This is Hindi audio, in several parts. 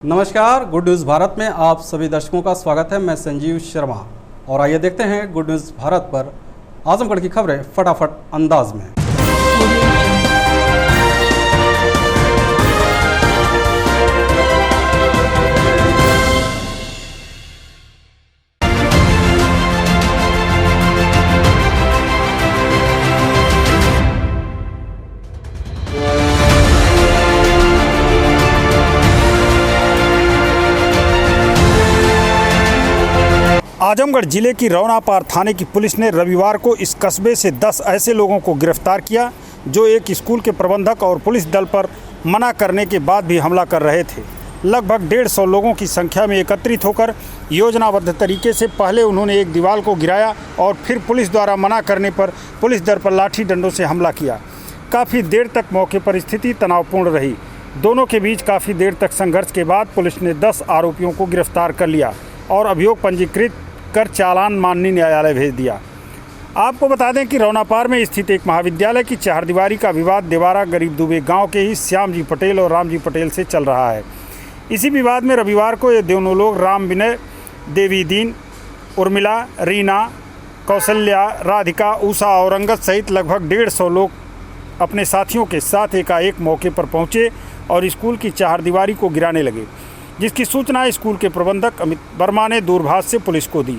नमस्कार, गुड न्यूज़ भारत में आप सभी दर्शकों का स्वागत है। मैं संजीव शर्मा और आइए देखते हैं गुड न्यूज़ भारत पर आजमगढ़ की खबरें फटाफट अंदाज में। आजमगढ़ जिले की रौनापार थाने की पुलिस ने रविवार को इस कस्बे से 10 ऐसे लोगों को गिरफ्तार किया जो एक स्कूल के प्रबंधक और पुलिस दल पर मना करने के बाद भी हमला कर रहे थे। लगभग 150 लोगों की संख्या में एकत्रित होकर योजनाबद्ध तरीके से पहले उन्होंने एक दीवार को गिराया और फिर पुलिस द्वारा मना करने पर पुलिस दल पर लाठी डंडों से हमला किया। काफ़ी देर तक मौके पर स्थिति तनावपूर्ण रही। दोनों के बीच काफ़ी देर तक संघर्ष के बाद पुलिस ने 10 आरोपियों को गिरफ्तार कर लिया और अभियोग पंजीकृत कर चालान माननीय न्यायालय भेज दिया। आपको बता दें कि रौनापार में स्थित एक महाविद्यालय की चारदीवारी का विवाद देवारा गरीब दुबे गांव के ही श्याम जी पटेल और राम जी पटेल से चल रहा है। इसी विवाद में रविवार को ये दोनों लोग राम विनय, देवी दीन, उर्मिला, रीना, कौशल्या, राधिका, उषा और अंगद सहित लगभग 150 लोग अपने साथियों के साथ एकाएक मौके पर पहुँचे और स्कूल की चारदीवारी को गिराने लगे, जिसकी सूचना स्कूल के प्रबंधक अमित वर्मा ने दूरभाष से पुलिस को दी।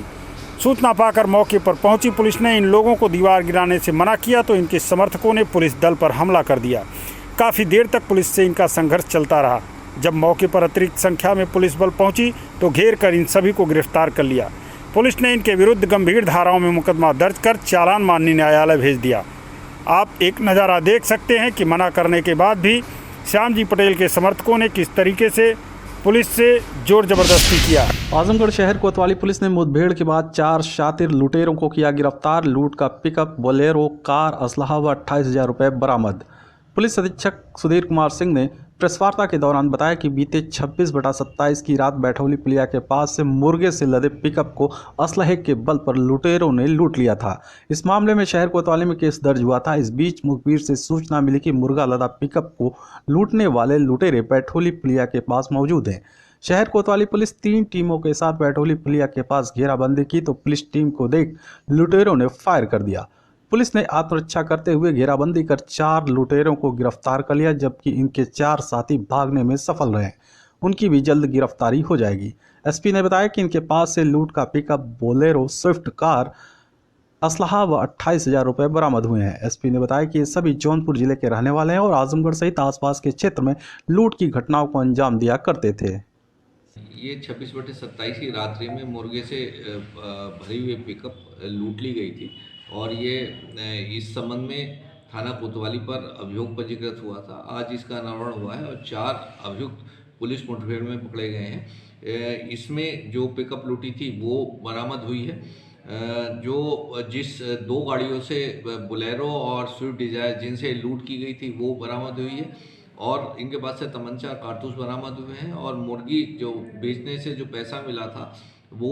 सूचना पाकर मौके पर पहुंची पुलिस ने इन लोगों को दीवार गिराने से मना किया तो इनके समर्थकों ने पुलिस दल पर हमला कर दिया। काफ़ी देर तक पुलिस से इनका संघर्ष चलता रहा। जब मौके पर अतिरिक्त संख्या में पुलिस बल पहुंची तो घेर कर इन सभी को गिरफ्तार कर लिया। पुलिस ने इनके विरुद्ध गंभीर धाराओं में मुकदमा दर्ज कर चालान माननीय न्यायालय भेज दिया। आप एक नज़ारा देख सकते हैं कि मना करने के बाद भी श्याम जी पटेल के समर्थकों ने किस तरीके से पुलिस से जोर जबरदस्ती किया। आजमगढ़ शहर कोतवाली पुलिस ने मुठभेड़ के बाद 4 शातिर लुटेरों को किया गिरफ्तार। लूट का पिकअप, बोलेरो, कार, असलहा व 28,000 रुपये बरामद। पुलिस अधीक्षक सुधीर कुमार सिंह ने प्रेस वार्ता के दौरान बताया कि बीते 26/27 की रात बैठौली पुलिया के पास से मुर्गे से लदे पिकअप को असलहे के बल पर लुटेरों ने लूट लिया था। इस मामले में शहर कोतवाली में केस दर्ज हुआ था। इस बीच मुखबिर से सूचना मिली कि मुर्गा लदा पिकअप को लूटने वाले लुटेरे बैठौली पुलिया के पास मौजूद हैं। शहर कोतवाली पुलिस 3 टीमों के साथ बैठौली पुलिया के पास घेराबंदी की तो पुलिस टीम को देख लुटेरों ने फायर कर दिया। पुलिस ने आत्मरक्षा करते हुए घेराबंदी कर 4 लुटेरों को गिरफ्तार कर लिया, जबकि इनके 4 साथी भागने में सफल रहे। उनकी भी जल्द गिरफ्तारी हो जाएगी। एसपी ने बताया कि इनके पास से लूट का पिकअप, बोलेरो, स्विफ्ट कार, असलहा व 28,000 रुपये बरामद हुए हैं। एसपी ने बताया कि ये सभी जौनपुर जिले के रहने वाले हैं और आजमगढ़ सहित आसपास के क्षेत्र में लूट की घटनाओं को अंजाम दिया करते थे। ये 26/27 की रात्रि में मुर्गे से भरी हुई पिकअप लूट ली गई थी और ये इस संबंध में थाना कोतवाली पर अभियोग पंजीकृत हुआ था। आज इसका अनावरण हुआ है और 4 अभियुक्त पुलिस मुठभेड़ में पकड़े गए हैं। इसमें जो पिकअप लूटी थी वो बरामद हुई है। जो जिस 2 गाड़ियों से बोलेरो और स्विफ्ट डिजायर जिनसे लूट की गई थी वो बरामद हुई है और इनके पास से तमंचा, कारतूस बरामद हुए हैं और मुर्गी जो बेचने से जो पैसा मिला था वो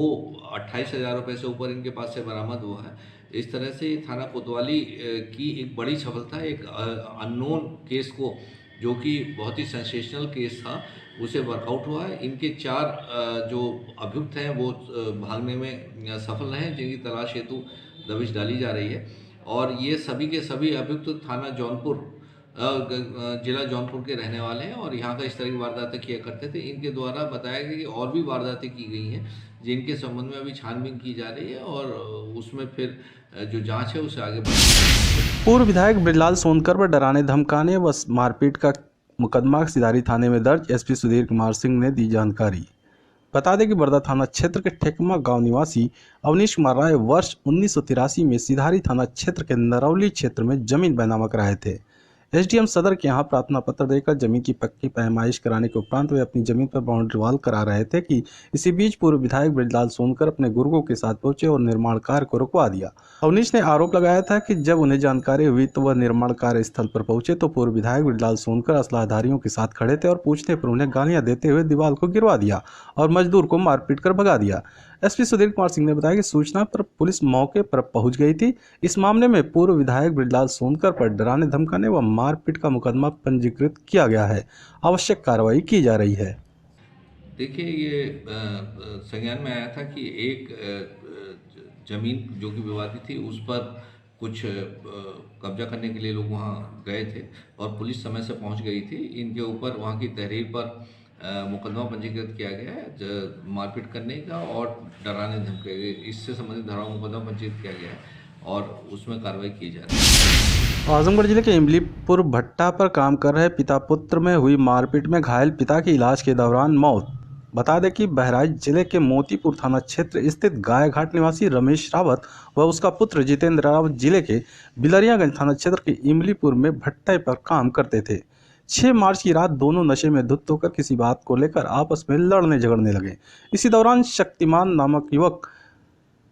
28,000 रुपये से ऊपर इनके पास से बरामद हुआ है। इस तरह से थाना कोतवाली की एक बड़ी सफलता, एक अननोन केस को, जो कि बहुत ही सेंसेशनल केस था, उसे वर्कआउट हुआ है। इनके 4 जो अभियुक्त हैं वो भागने में सफल रहे हैं, जिनकी तलाश हेतु दबिश डाली जा रही है और ये सभी के सभी अभियुक्त थाना जौनपुर जिला जौनपुर के रहने वाले हैं और यहाँ का इस तरह की वारदातें किया करते थे। इनके द्वारा बताया गया कि और भी वारदातें की गई हैं जिनके संबंध में अभी छानबीन की जा रही है और उसमें फिर जो जांच है उसे आगे बढ़ाई। पूर्व विधायक ब्रजलाल सोनकर पर डराने धमकाने व मारपीट का मुकदमा सिधारी थाने में दर्ज। एसपी सुधीर कुमार सिंह ने दी जानकारी। बता दें कि बरदा थाना क्षेत्र के ठेकमा गांव निवासी अवनीश कुमार राय वर्ष 1983 में सिधारी थाना क्षेत्र के नरौली क्षेत्र में जमीन बैनामा कराए थे। एसडीएम सदर के यहाँ प्रार्थना पत्र देकर जमीन की पक्की पैमाइश कराने के उपरांत वे अपनी जमीन पर बाउंड्री वॉल करा रहे थे कि इसी बीच पूर्व विधायक ब्रजलाल सोनकर अपने गुर्गों के साथ पहुंचे और निर्माण कार्य को रुकवा दिया। अवनीश ने आरोप लगाया था कि जब उन्हें जानकारी हुई तो वह निर्माण कार्य स्थल पर पहुंचे तो पूर्व विधायक ब्रजलाल सोनकर असलाधारियों के साथ खड़े थे और पूछने पर उन्हें गालियां देते हुए दीवार को गिरवा दिया और मजदूर को मारपीट कर भगा दिया। एसपी सुधीर कुमार सिंह ने बताया कि सूचना पर पुलिस मौके पर पहुंच गई थी। इस मामले में पूर्व विधायक ब्रजलाल सोनकर पर डराने धमकाने व मारपीट का मुकदमा पंजीकृत किया गया है। आवश्यक कार्रवाई की जा रही है। देखिए, ये संज्ञान में आया था कि एक ज़मीन जो कि विवादित थी उस पर कुछ कब्जा करने के लिए लोग वहाँ गए थे और पुलिस समय से पहुँच गई थी। इनके ऊपर वहाँ की तहरीर पर मुकदमा पंजीकृत किया गया है मारपीट करने का और डराने धमकाने इससे संबंधित धाराओं मुकदमा पंजीकृत किया गया है और उसमें कार्रवाई की जा रही है। आजमगढ़ जिले के इमलीपुर भट्टा पर काम कर रहे पिता पुत्र में हुई मारपीट में घायल पिता की इलाज के दौरान मौत। बता दें कि बहराइच जिले के मोतीपुर थाना क्षेत्र स्थित गायघाट निवासी रमेश रावत व उसका पुत्र जितेंद्र रावत जिले के बिलरियागंज थाना क्षेत्र के इमलीपुर में भट्टे पर काम करते थे। 6 मार्च की रात दोनों नशे में धुत होकर किसी बात को लेकर आपस में लड़ने झगड़ने लगे। इसी दौरान शक्तिमान नामक युवक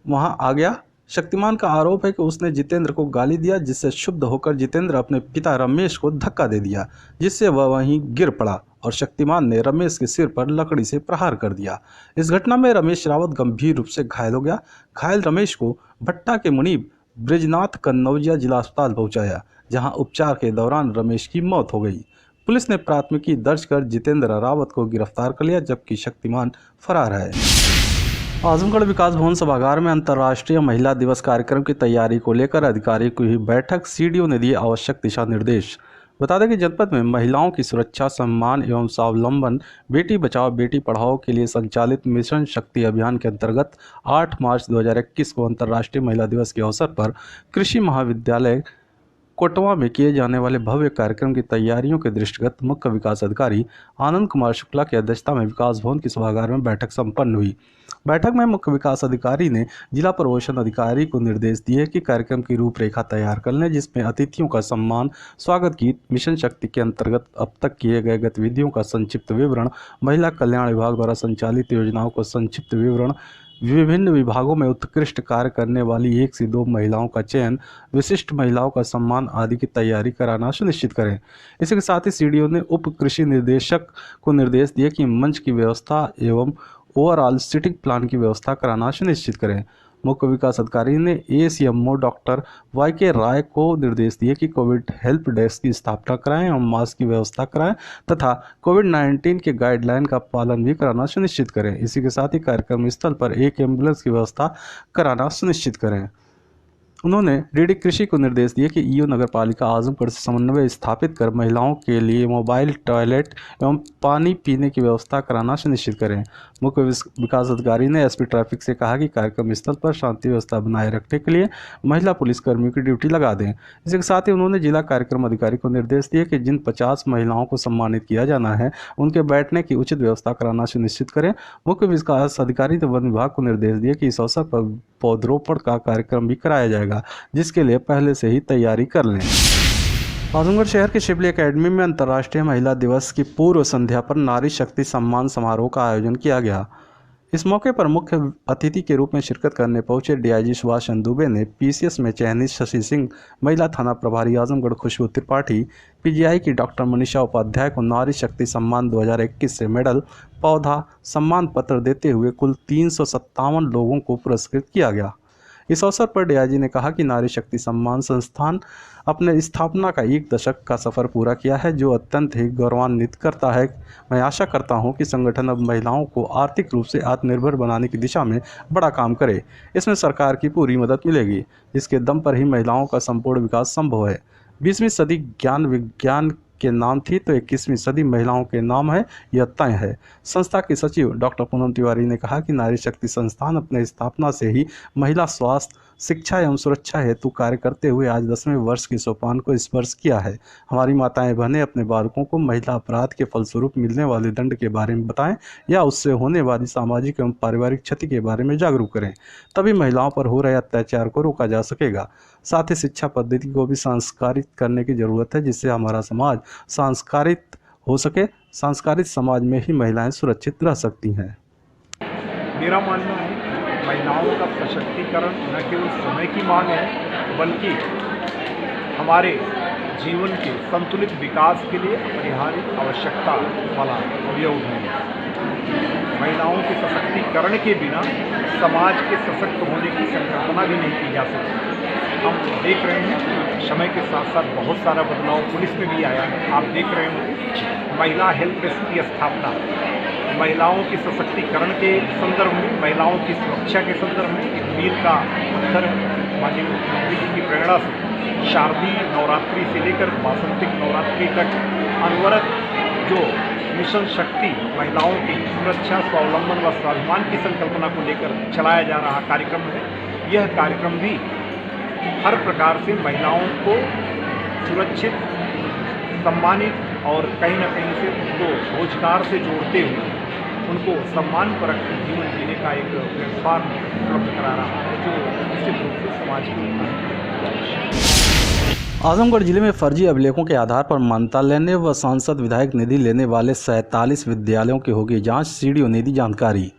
वहां आ गया। शक्तिमान का आरोप है कि उसने जितेंद्र को गाली दिया, जिससे क्षुब्ध होकर जितेंद्र अपने पिता रमेश को धक्का दे दिया, जिससे वह वहीं गिर पड़ा और शक्तिमान ने रमेश के सिर पर लकड़ी से प्रहार कर दिया। इस घटना में रमेश रावत गंभीर रूप से घायल हो गया। घायल रमेश को भट्टा के मुनीब ब्रिजनाथ कन्नौजिया जिला अस्पताल पहुंचाया, जहां उपचार के दौरान रमेश की मौत हो गई। पुलिस ने प्राथमिकी दर्ज कर जितेंद्र रावत को गिरफ्तार कर लिया, जबकि शक्तिमान फरार है। आजमगढ़ विकास भवन सभागार में अंतर्राष्ट्रीय महिला दिवस कार्यक्रम की तैयारी को लेकर अधिकारियों की हुई बैठक। सीडीओ ने दिए आवश्यक दिशा निर्देश। बता दें कि जनपद में महिलाओं की सुरक्षा, सम्मान एवं स्वावलंबन बेटी बचाओ बेटी पढ़ाओ के लिए संचालित मिशन शक्ति अभियान के अंतर्गत 8 मार्च 2021 को अंतर्राष्ट्रीय महिला दिवस के अवसर पर कृषि महाविद्यालय कोटवा में किए जाने वाले भव्य कार्यक्रम की तैयारियों के दृष्टिगत मुख्य विकास अधिकारी आनंद कुमार शुक्ला की अध्यक्षता में विकास भवन की सभागार में बैठक संपन्न हुई। बैठक में मुख्य विकास अधिकारी ने जिला प्रबोधन अधिकारी को निर्देश दिए कि कार्यक्रम की रूपरेखा तैयार कर लें, जिसमें अतिथियों का सम्मान, स्वागत गीत, मिशन शक्ति के अंतर्गत अब तक किए गए गतिविधियों का संक्षिप्त विवरण, महिला कल्याण विभाग द्वारा संचालित योजनाओं का संक्षिप्त विवरण, विभिन्न विभागों में उत्कृष्ट कार्य करने वाली 1 से 2 महिलाओं का चयन, विशिष्ट महिलाओं का सम्मान आदि की तैयारी कराना सुनिश्चित करें। इसके साथ ही सीडीओ ने उप कृषि निर्देशक को निर्देश दिए कि मंच की व्यवस्था एवं ओवरऑल सीटिंग प्लान की व्यवस्था कराना सुनिश्चित करें। मुख्य विकास अधिकारी ने एसीएमओ डॉक्टर YK राय को निर्देश दिए कि कोविड हेल्प डेस्क की स्थापना कराएं एवं मास्क की व्यवस्था कराएं तथा कोविड-19 के गाइडलाइन का पालन भी कराना सुनिश्चित करें। इसी के साथ ही कार्यक्रम स्थल पर एक एम्बुलेंस की व्यवस्था कराना सुनिश्चित करें। उन्होंने डीडी कृषि को निर्देश दिए कि ईओ नगर पालिका आजमगढ़ से समन्वय स्थापित कर महिलाओं के लिए मोबाइल टॉयलेट एवं पानी पीने की व्यवस्था कराना सुनिश्चित करें। मुख्य विकास अधिकारी ने एसपी ट्रैफिक से कहा कि कार्यक्रम स्थल पर शांति व्यवस्था बनाए रखने के लिए महिला पुलिसकर्मियों की ड्यूटी लगा दें। इसके साथ ही उन्होंने जिला कार्यक्रम अधिकारी को निर्देश दिए कि जिन 50 महिलाओं को सम्मानित किया जाना है उनके बैठने की उचित व्यवस्था कराना सुनिश्चित करें। मुख्य विकास अधिकारी ने वन विभाग को निर्देश दिए कि इस अवसर पर पौधरोपण का कार्यक्रम भी कराया जाएगा, जिसके लिए पहले से ही तैयारी कर लें। आजमगढ़ शहर के शिवली एकेडमी में अंतर्राष्ट्रीय महिला दिवस की पूर्व संध्या पर नारी शक्ति सम्मान समारोह का आयोजन किया गया। इस मौके पर मुख्य अतिथि के रूप में शिरकत करने पहुंचे डीआईजी सुभाष चंद्र दुबे ने पीसीएस में चयनित शशि सिंह, महिला थाना प्रभारी आजमगढ़ खुशबू त्रिपाठी, पीजीआई की डॉक्टर मनीषा उपाध्याय को नारी शक्ति सम्मान 2021 से मेडल, पौधा, सम्मान पत्र देते हुए कुल 357 लोगों को पुरस्कृत किया गया। इस अवसर पर डीआईजी ने कहा कि नारी शक्ति सम्मान संस्थान अपने स्थापना का 1 दशक का सफर पूरा किया है, जो अत्यंत ही गौरवान्वित करता है। मैं आशा करता हूं कि संगठन अब महिलाओं को आर्थिक रूप से आत्मनिर्भर बनाने की दिशा में बड़ा काम करे। इसमें सरकार की पूरी मदद मिलेगी, जिसके दम पर ही महिलाओं का संपूर्ण विकास संभव है। 20वीं सदी ज्ञान विज्ञान के नाम थी तो 21वीं सदी महिलाओं के नाम है, यह तय है। संस्था के सचिव डॉक्टर पूनम तिवारी ने कहा कि नारी शक्ति संस्थान अपने स्थापना से ही महिला स्वास्थ्य, शिक्षा एवं सुरक्षा हेतु कार्य करते हुए आज 10वें वर्ष के सोपान को स्पर्श किया है। हमारी माताएं बहनें अपने बालकों को महिला अपराध के फलस्वरूप मिलने वाले दंड के बारे में बताएं या उससे होने वाली सामाजिक एवं पारिवारिक क्षति के बारे में जागरूक करें, तभी महिलाओं पर हो रहे अत्याचार को रोका जा सकेगा। साथ ही शिक्षा पद्धति को भी संस्कारित करने की जरूरत है, जिससे हमारा समाज संस्कारित हो सके। संस्कारित समाज में ही महिलाएं सुरक्षित रह सकती हैं। मेरा मानना है महिलाओं का सशक्तिकरण न केवल समय की मांग है, बल्कि हमारे जीवन के संतुलित विकास के लिए अपरिहार्य आवश्यकता वाला अवयव है। महिलाओं के सशक्तिकरण के बिना समाज के सशक्त होने की संकल्पना भी नहीं की जा सकती। हम देख रहे हैं समय के साथ साथ बहुत सारा बदलाव पुलिस में भी आया है। आप देख रहे होंगे महिला हेल्प डेस्क की स्थापना महिलाओं की सशक्तिकरण के संदर्भ में, महिलाओं की सुरक्षा के संदर्भ में एक मील का पत्थर माननीय मुख्यमंत्री जी की प्रेरणा से शारदीय नवरात्रि से लेकर वासंतिक नवरात्रि तक अनवरत जो मिशन शक्ति महिलाओं की सुरक्षा, स्वावलंबन व स्वाभिमान की संकल्पना को लेकर चलाया जा रहा कार्यक्रम है। यह कार्यक्रम भी हर प्रकार से महिलाओं को सुरक्षित, सम्मानित और कहीं न कहीं से उनको रोजगार से जोड़ते हुए उनको सम्मानपरक जीवन जीने का एक प्लेटफॉर्म उपलब्ध करा रहा है, जो निश्चित रूप से समाज के लिए। आजमगढ़ जिले में फर्जी अभिलेखों के आधार पर मान्यता लेने व सांसद विधायक निधि लेने वाले 47 विद्यालयों की होगी जांच, सीडीओ ने दी जानकारी।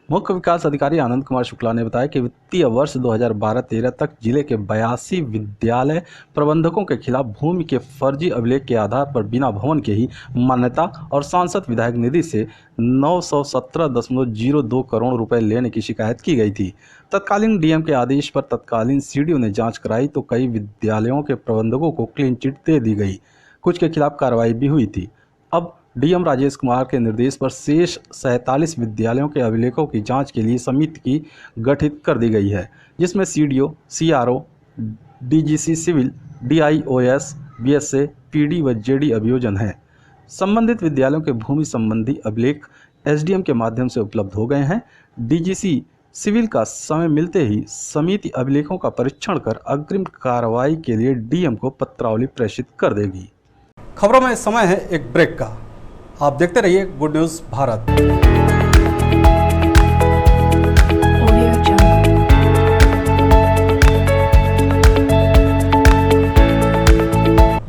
मुख्य विकास अधिकारी आनंद कुमार शुक्ला ने बताया कि वित्तीय वर्ष 2012-13 तक जिले के 82 विद्यालय प्रबंधकों के खिलाफ भूमि के फर्जी अभिलेख के आधार पर बिना भवन के ही मान्यता और सांसद विधायक निधि से 917.02 करोड़ रुपए लेने की शिकायत की गई थी। तत्कालीन डीएम के आदेश पर तत्कालीन सीडीओ ने जांच कराई तो कई विद्यालयों के प्रबंधकों को क्लीन चिट दे दी गई, कुछ के खिलाफ कार्रवाई भी हुई थी। अब डीएम राजेश कुमार के निर्देश पर शेष 47 विद्यालयों के अभिलेखों की जांच के लिए समिति की गठित कर दी गई है, जिसमें CDO, CRO, DGC civil, DIOS, BSA, PD व जेडी अभियोजन हैं। संबंधित विद्यालयों के भूमि संबंधी अभिलेख एसडीएम के माध्यम से उपलब्ध हो गए हैं। डीजीसी सिविल का समय मिलते ही समिति अभिलेखों का परीक्षण कर अग्रिम कार्रवाई के लिए डीएम को पत्रावली प्रेषित कर देगी। खबरों में समय है एक ब्रेक का। आप देखते रहिए गुड न्यूज़ भारत।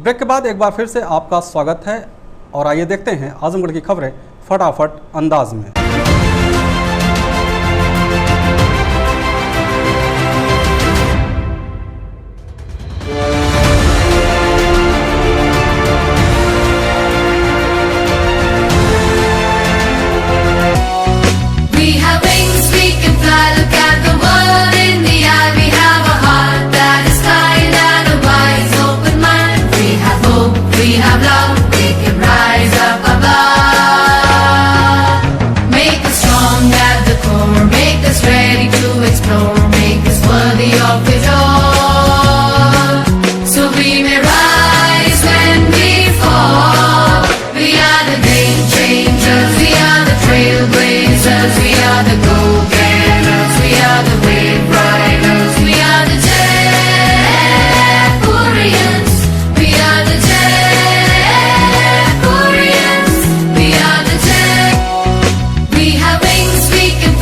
ब्रेक के बाद एक बार फिर से आपका स्वागत है और आइए देखते हैं आजमगढ़ की खबरें फटाफट अंदाज में।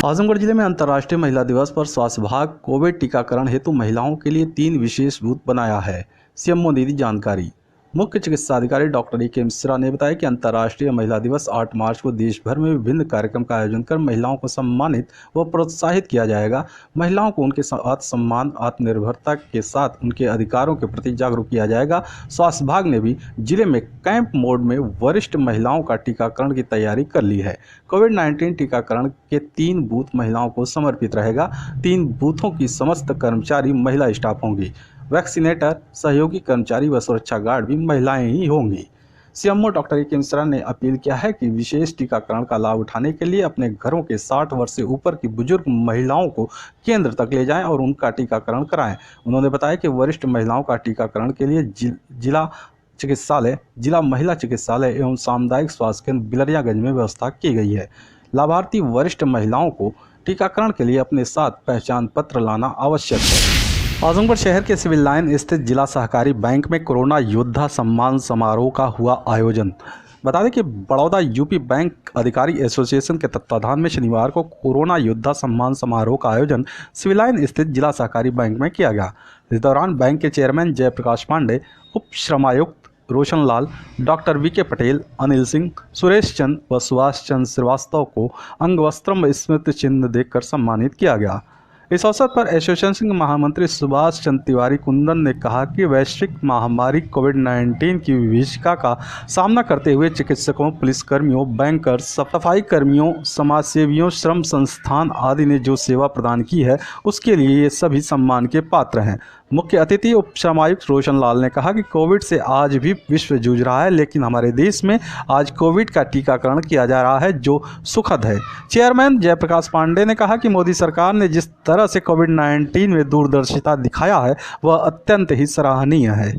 आजमगढ़ जिले में अंतर्राष्ट्रीय महिला दिवस पर स्वास्थ्य विभाग कोविड टीकाकरण हेतु महिलाओं के लिए 3 विशेष बूथ बनाया है। सीएमओ ने दी जानकारी। मुख्य चिकित्सा अधिकारी डॉक्टर ए.के. मिश्रा ने बताया कि अंतर्राष्ट्रीय महिला दिवस 8 मार्च को देश भर में विभिन्न कार्यक्रम का आयोजन कर महिलाओं को सम्मानित व प्रोत्साहित किया जाएगा। महिलाओं को उनके आत्मसम्मान, आत्मनिर्भरता के साथ उनके अधिकारों के प्रति जागरूक किया जाएगा। स्वास्थ्य विभाग ने भी जिले में कैंप मोड में वरिष्ठ महिलाओं का टीकाकरण की तैयारी कर ली है। कोविड-19 टीकाकरण के 3 बूथ महिलाओं को समर्पित रहेगा। 3 बूथों की समस्त कर्मचारी महिला स्टाफ होंगी। वैक्सीनेटर, सहयोगी कर्मचारी व सुरक्षा गार्ड भी महिलाएं ही होंगी। CMO doctor A K. मिश्रा ने अपील किया है कि विशेष टीकाकरण का लाभ उठाने के लिए अपने घरों के 60 वर्ष से ऊपर की बुजुर्ग महिलाओं को केंद्र तक ले जाएं और उनका टीकाकरण कराएं। उन्होंने बताया कि वरिष्ठ महिलाओं का टीकाकरण के लिए जिला महिला चिकित्सालय एवं सामुदायिक स्वास्थ्य केंद्र बिलरियागंज में व्यवस्था की गई है। लाभार्थी वरिष्ठ महिलाओं को टीकाकरण के लिए अपने साथ पहचान पत्र लाना आवश्यक है। आजमगढ़ शहर के सिविल लाइन स्थित जिला सहकारी बैंक में कोरोना योद्धा सम्मान समारोह का हुआ आयोजन। बता दें कि बड़ौदा यूपी बैंक अधिकारी एसोसिएशन के तत्वाधान में शनिवार को कोरोना योद्धा सम्मान समारोह का आयोजन सिविल लाइन स्थित जिला सहकारी बैंक में किया गया। इस दौरान बैंक के चेयरमैन जयप्रकाश पांडे, उप श्रमायुक्त रोशन लाल, डॉक्टर वी.के. पटेल, अनिल सिंह, सुरेश चंद व सुभाष चंद्र श्रीवास्तव को अंगवस्त्रम स्मृति चिन्ह देकर सम्मानित किया गया। इस अवसर पर एसोसिएशन के महामंत्री सुभाष चंद्र तिवारी कुंदन ने कहा कि वैश्विक महामारी कोविड-19 की विभीषिका का सामना करते हुए चिकित्सकों, पुलिसकर्मियों, बैंकर्स, सफाई कर्मियों, समाजसेवियों, श्रम संस्थान आदि ने जो सेवा प्रदान की है उसके लिए ये सभी सम्मान के पात्र हैं। मुख्य अतिथि उप श्रमायुक्त रोशन लाल ने कहा कि कोविड से आज भी विश्व जूझ रहा है, लेकिन हमारे देश में आज कोविड का टीकाकरण किया जा रहा है, जो सुखद है। चेयरमैन जयप्रकाश पांडे ने कहा कि मोदी सरकार ने जिस तरह से कोविड-19 में दूरदर्शिता दिखाया है वह अत्यंत ही सराहनीय है।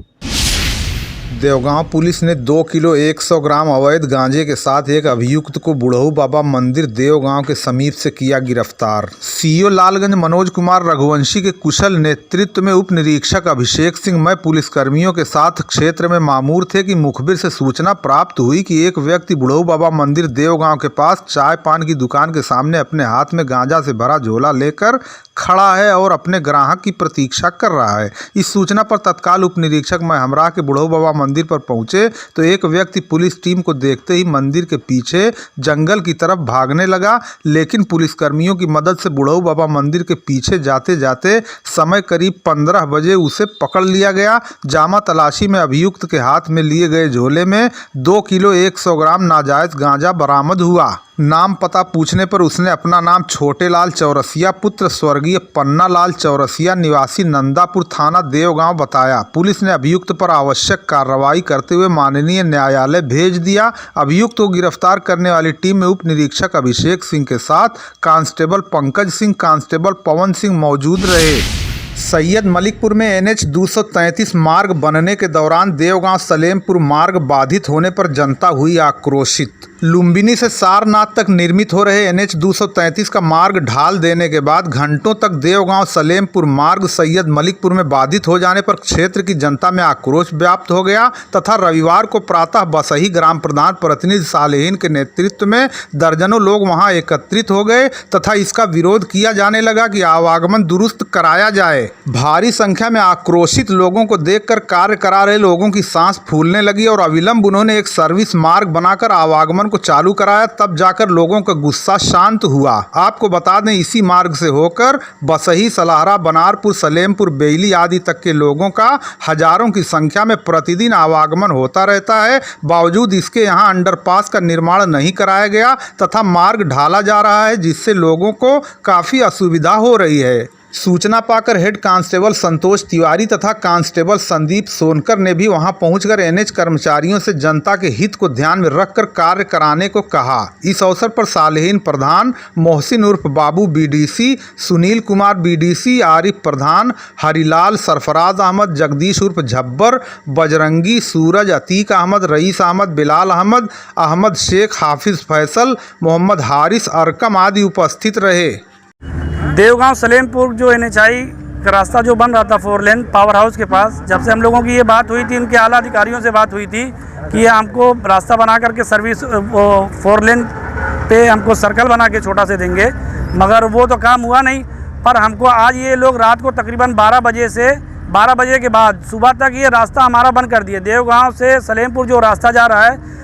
देवगांव पुलिस ने 2 किलो 100 ग्राम अवैध गांजे के साथ एक अभियुक्त को बुढ़ऊ बाबा मंदिर देवगांव के समीप से किया गिरफ्तार। सीओ लालगंज मनोज कुमार रघुवंशी के कुशल नेतृत्व में उप निरीक्षक अभिषेक सिंह मय पुलिसकर्मियों के साथ क्षेत्र में मामूर थे कि मुखबिर से सूचना प्राप्त हुई कि एक व्यक्ति बुढ़ऊ बाबा मंदिर देवगांव के पास चाय पान की दुकान के सामने अपने हाथ में गांजा से भरा झोला लेकर खड़ा है और अपने ग्राहक की प्रतीक्षा कर रहा है। इस सूचना पर तत्काल उप निरीक्षक मय हमरा के बुढ़ऊ बाबा मंदिर पर पहुंचे तो एक व्यक्ति पुलिस टीम को देखते ही मंदिर के पीछे जंगल की तरफ भागने लगा, लेकिन पुलिसकर्मियों की मदद से बुढ़ऊ बाबा मंदिर के पीछे जाते जाते समय करीब 15 बजे उसे पकड़ लिया गया। जामा तलाशी में अभियुक्त के हाथ में लिए गए झोले में 2 किलो 100 ग्राम नाजायज गांजा बरामद हुआ। नाम पता पूछने पर उसने अपना नाम छोटेलाल चौरसिया पुत्र स्वर्गीय पन्ना लाल चौरसिया निवासी नंदापुर थाना देवगांव बताया। पुलिस ने अभियुक्त पर आवश्यक कार्रवाई करते हुए माननीय न्यायालय भेज दिया। अभियुक्त को गिरफ्तार करने वाली टीम में उप निरीक्षक अभिषेक सिंह के साथ कांस्टेबल पंकज सिंह, कांस्टेबल पवन सिंह मौजूद रहे। सैयद मलिकपुर में NH 233 मार्ग बनने के दौरान देवगांव सलेमपुर मार्ग बाधित होने पर जनता हुई आक्रोशित। लुम्बिनी से सारनाथ तक निर्मित हो रहे NH 233 का मार्ग ढाल देने के बाद घंटों तक देवगांव सलेमपुर मार्ग सैयद मलिकपुर में बाधित हो जाने पर क्षेत्र की जनता में आक्रोश व्याप्त हो गया तथा रविवार को प्रातः बसही ग्राम प्रधान प्रतिनिधि सालेहीन के नेतृत्व में दर्जनों लोग वहां एकत्रित हो गए तथा इसका विरोध किया जाने लगा कि आवागमन दुरुस्त कराया जाए। भारी संख्या में आक्रोशित लोगों को देखकर कार्य करा रहे लोगों की सांस फूलने लगी और अविलंब उन्होंने एक सर्विस मार्ग बनाकर आवागमन को चालू कराया, तब जाकर लोगों का गुस्सा शांत हुआ। आपको बता दें, इसी मार्ग से होकर बसही, सलाहरा, बनारपुर, सलेमपुर, बेइली आदि तक के लोगों का हजारों की संख्या में प्रतिदिन आवागमन होता रहता है। बावजूद इसके यहाँ अंडरपास का निर्माण नहीं कराया गया तथा मार्ग ढाला जा रहा है, जिससे लोगों को काफ़ी असुविधा हो रही है। सूचना पाकर हेड कांस्टेबल संतोष तिवारी तथा कांस्टेबल संदीप सोनकर ने भी वहां पहुंचकर NH कर्मचारियों से जनता के हित को ध्यान में रखकर कार्य कराने को कहा। इस अवसर पर सालेहीन प्रधान मोहसिन उर्फ बाबू BDC, सुनील कुमार BDC, आरिफ प्रधान, हरिलाल, सरफराज अहमद, जगदीश उर्फ झब्बर, बजरंगी, सूरज, अतीक अहमद, रईस अहमद, बिलाल अहमद, अहमद शेख, हाफिज फैसल, मोहम्मद हारिस, अरकम आदि उपस्थित रहे। देवगांव सलेमपुर जो NHI का रास्ता जो बन रहा था 4 लेन पावर हाउस के पास, जब से हम लोगों की ये बात हुई थी, इनके आला अधिकारियों से बात हुई थी कि ये हमको रास्ता बना करके सर्विस 4 लेन पे हमको सर्कल बना के छोटा से देंगे, मगर वो तो काम हुआ नहीं। पर हमको आज ये लोग रात को तकरीबन 12 बजे से 12 बजे के बाद सुबह तक ये रास्ता हमारा बंद कर दिए। देवगांव से सलेमपुर जो रास्ता जा रहा है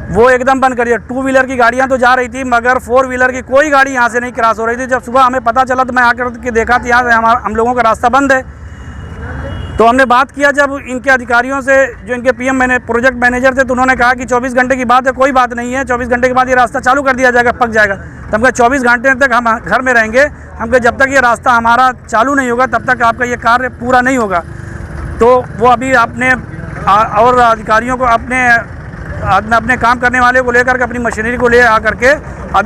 वो एकदम बंद करिए। 2 व्हीलर की गाड़ियां तो जा रही थी, मगर 4 व्हीलर की कोई गाड़ी यहां से नहीं क्रॉस हो रही थी। जब सुबह हमें पता चला तो मैं आकर के देखा तो यहाँ से हम लोगों का रास्ता बंद है। तो हमने बात किया जब इनके अधिकारियों से, जो इनके PM प्रोजेक्ट मैनेजर थे, तो उन्होंने कहा कि 24 घंटे की बात है, कोई बात नहीं है, 24 घंटे के बाद ये रास्ता चालू कर दिया जाएगा, पक जाएगा। तो हमका 24 घंटे तक हम घर में रहेंगे, हमको जब तक ये रास्ता हमारा चालू नहीं होगा तब तक आपका ये कार्य पूरा नहीं होगा। तो वो अभी अपने और अधिकारियों को अपने काम करने वाले को लेकर के, अपनी मशीनरी को ले आकर के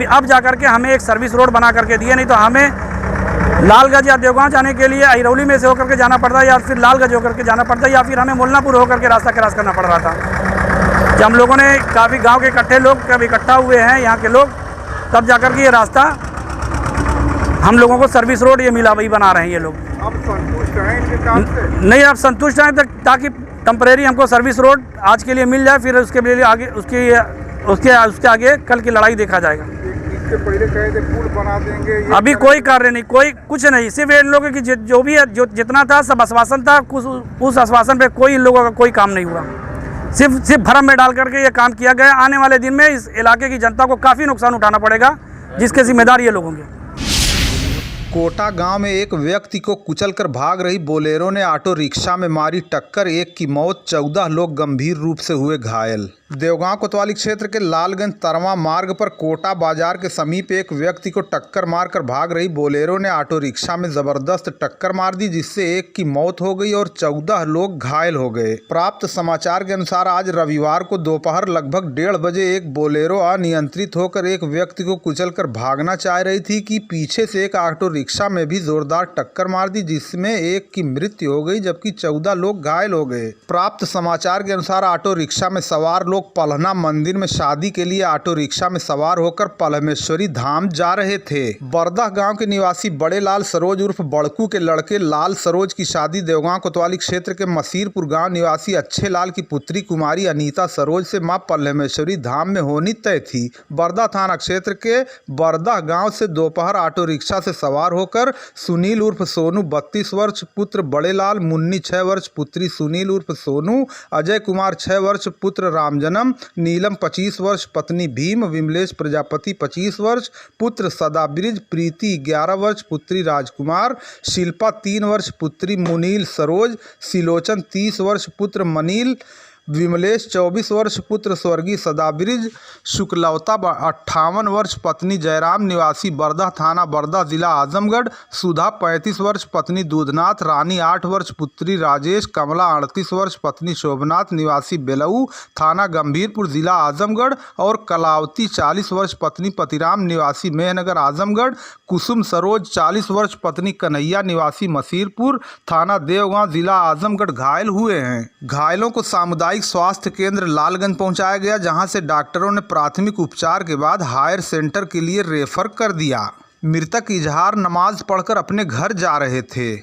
अब जा करके हमें एक सर्विस रोड बना करके दिए, नहीं तो हमें लालगंज या देवगांव जाने के लिए अहिरौली में से होकर के जाना पड़ता है, या फिर लालगंज होकर के जाना पड़ता है, या फिर हमें मोलनापुर होकर के रास्ता क्रॉस करना पड़ रहा था। जब हम लोगों ने काफ़ी गांव के इकट्ठे लोग कब इकट्ठा हुए हैं यहाँ के लोग, तब जाकर के ये रास्ता हम लोगों को सर्विस रोड ये मिला, वही बना रहे हैं ये लोग। आप संतुष्ट हैं इनके काम से? नहीं, आप संतुष्ट हैं ताकि टेम्परेरी हमको सर्विस रोड आज के लिए मिल जाए, फिर उसके लिए आगे उसके आगे कल की लड़ाई देखा जाएगा। इसके पहले कहे थे पुल बना देंगे, अभी कोई कार्य नहीं, कोई कुछ नहीं, सिर्फ इन लोगों की जो भी है, जो जितना था सब आश्वासन था, उस आश्वासन पे कोई इन लोगों का कोई काम नहीं हुआ। सिर्फ भरम में डाल करके ये काम किया गया। आने वाले दिन में इस इलाके की जनता को काफ़ी नुकसान उठाना पड़ेगा, जिसके जिम्मेदार ये लोग होंगे। कोटा गांव में एक व्यक्ति को कुचलकर भाग रही बोलेरो ने ऑटो रिक्शा में मारी टक्कर, एक की मौत, 14 लोग गंभीर रूप से हुए घायल। देवगांव कोतवाली क्षेत्र के लालगंज तरवा मार्ग पर कोटा बाजार के समीप एक व्यक्ति को टक्कर मारकर भाग रही बोलेरो ने ऑटो रिक्शा में जबरदस्त टक्कर मार दी, जिससे एक की मौत हो गई और 14 लोग घायल हो गए। प्राप्त समाचार के अनुसार आज रविवार को दोपहर लगभग 1:30 बजे एक बोलेरो अनियंत्रित होकर एक व्यक्ति को कुचलकर भागना चाह रही थी कि पीछे से एक ऑटो रिक्शा में भी जोरदार टक्कर मार दी, जिसमें एक की मृत्यु हो गई जबकि 14 लोग घायल हो गए। प्राप्त समाचार के अनुसार ऑटो रिक्शा में सवार लोग पलहना मंदिर में शादी के लिए ऑटो रिक्शा में सवार होकर पलमेश्वरी धाम जा रहे थे। बरदह गांव के निवासी बड़े लाल सरोज उर्फ बड़कू के लड़के लाल सरोज की शादी देवगांव कोतवाली क्षेत्र के मसीरपुर गांव निवासी अच्छे लाल की पुत्री कुमारी अनीता सरोज से मां पलमेश्वरी धाम में होनी तय थी। बरदह थाना क्षेत्र के बरदह गांव से दोपहर ऑटो रिक्शा से सवार होकर सुनील उर्फ सोनू 32 वर्ष पुत्र बड़े लाल, मुन्नी 6 वर्ष पुत्री सुनील उर्फ सोनू, अजय कुमार 6 वर्ष पुत्र रामजन्म, नीलम 25 वर्ष पत्नी भीम, विमलेश प्रजापति 25 वर्ष पुत्र सदाब्रिज, प्रीति 11 वर्ष पुत्री राजकुमार, शिल्पा 3 वर्ष पुत्री मुनील सरोज, सिलोचन 30 वर्ष पुत्र मनील, विमलेश 24 वर्ष पुत्र स्वर्गीय सदाब्रिज, शुक्लवता 58 वर्ष पत्नी जयराम निवासी बरदह थाना बरदह जिला आजमगढ़, सुधा 35 वर्ष पत्नी दूधनाथ, रानी 8 वर्ष पुत्री राजेश, कमला 38 वर्ष पत्नी शोभनाथ निवासी बेलऊ थाना गंभीरपुर जिला आजमगढ़ और कलावती 40 वर्ष पत्नी पतिराम निवासी मेहनगर आजमगढ़, कुसुम सरोज 40 वर्ष पत्नी कन्हैया निवासी मसीरपुर थाना देवगांव जिला आजमगढ़ घायल हुए हैं। घायलों को सामुदायिक स्वास्थ्य केंद्र लालगंज पहुंचाया गया, जहां से डॉक्टरों ने प्राथमिक उपचार के बाद हायर सेंटर के लिए रेफर कर दिया। मृतक इजहार नमाज पढ़कर अपने घर जा रहे थे।